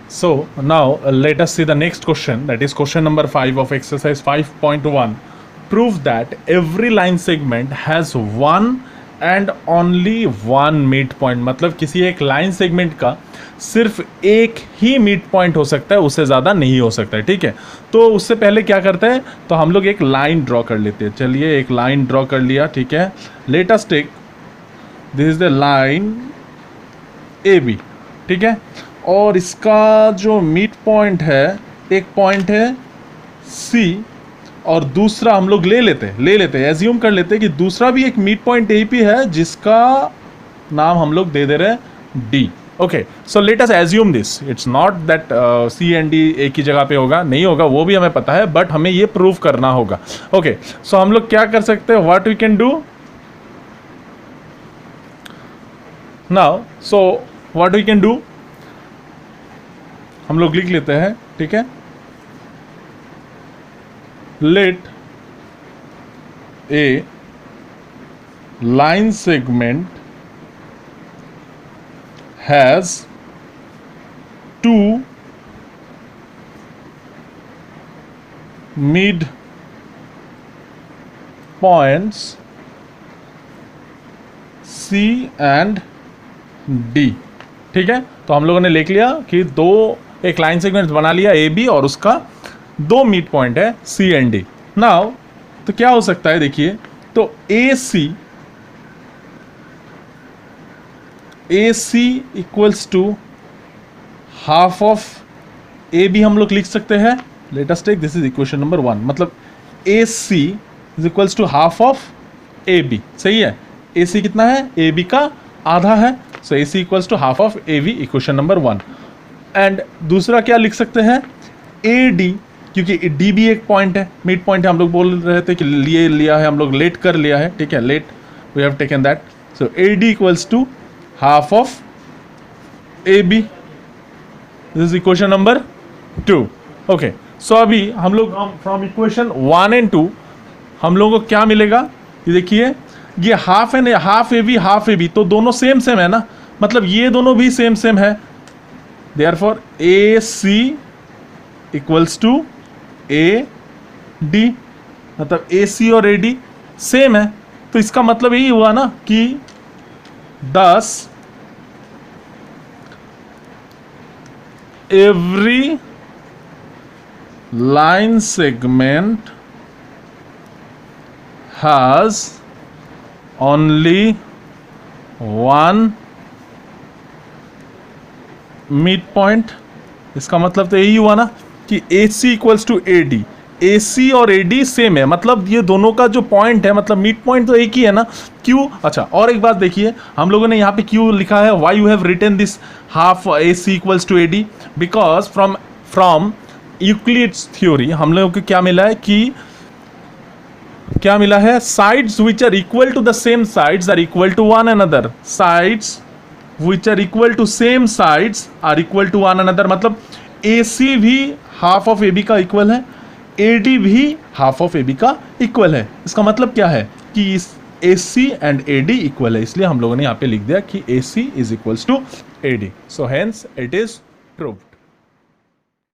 So now let us see the next question, that is question number 5 of exercise 5.1. Prove that every line segment has one and only one mid point. मतलब किसी एक line segment का सिर्फ एक ही mid point हो सकता है, उससे ज़्यादा नहीं हो सकता है. ठीक है, तो उससे पहले क्या करते हैं, तो हम लोग एक लाइन ड्रॉ कर लेते हैं. चलिए एक लाइन ड्रॉ कर लिया. ठीक है, let us take this is the line A B. ठीक है, और इसका जो मिड पॉइंट है, एक पॉइंट है सी और दूसरा हम लोग ले लेते हैं एज्यूम कर लेते हैं कि दूसरा भी एक मिड पॉइंट ए पी है जिसका नाम हम लोग दे रहे हैं D. Okay, so let us assume this. It's not that C and D एक ही जगह पे होगा, नहीं होगा, वो भी हमें पता है, बट हमें ये प्रूव करना होगा. ओके, सो हम लोग क्या कर सकते हैं, what we can do now. So what we can do, हम लोग लिख लेते हैं. ठीक है, let a line segment has two mid points C and D. ठीक है, तो हम लोगों ने लिख लिया कि एक लाइन सेगमेंट बना लिया ए बी और उसका दो मिड पॉइंट है सी एंड डी. नाउ तो क्या हो सकता है, देखिए, तो A C equals to half of A B हम लोग लिख सकते हैं. Let us take this is equation number 1. मतलब A C is equals to half of A B. सही है, ए सी कितना है, ए बी का आधा है. So A C equals to half of A B, equation number 1. And दूसरा क्या लिख सकते हैं, ए डी, क्योंकि डी भी एक पॉइंट है, मिड पॉइंट है. हम लोग बोल रहे थे कि लिया है, हम लोग लेट कर लिया है. ठीक है, let we have taken that. So A D equals to half of A B. This is equation number 2. Okay, so अभी हम लोग फ्रॉम इक्वेशन 1 एंड 2 हम लोगों को क्या मिलेगा, ये देखिए, ये हाफ ए बी तो दोनों सेम है ना, मतलब ये दोनों भी सेम है. Therefore A C equals to A D, मतलब ए सी और ए डी सेम है. तो इसका मतलब यही हुआ ना कि 10 every line segment has only one mid point. इसका मतलब तो यही हुआ ना कि A C equals to A D, ए सी और ए डी सेम है, मतलब ये दोनों का जो पॉइंट है, मतलब मिड पॉइंट तो एक ही है ना. क्यों, अच्छा और एक बात देखिए, हम लोगों ने यहाँ पे क्यों लिखा है, why you have written this half A C equals to A D, because from Euclid's theory हम लोगों को क्या मिला है कि क्या मिला है, sides which are equal to the same sides are equal to one another. Sides which are equal to same sides are equal to one another. मतलब ए सी भी हाफ ऑफ ए बी का equal है, A D भी half of A B का equal है. इसका मतलब क्या है कि इस A C and A D equal है, इसलिए हम लोगों ने यहाँ पे लिख दिया कि A C is equals to A D. So hence it is proved.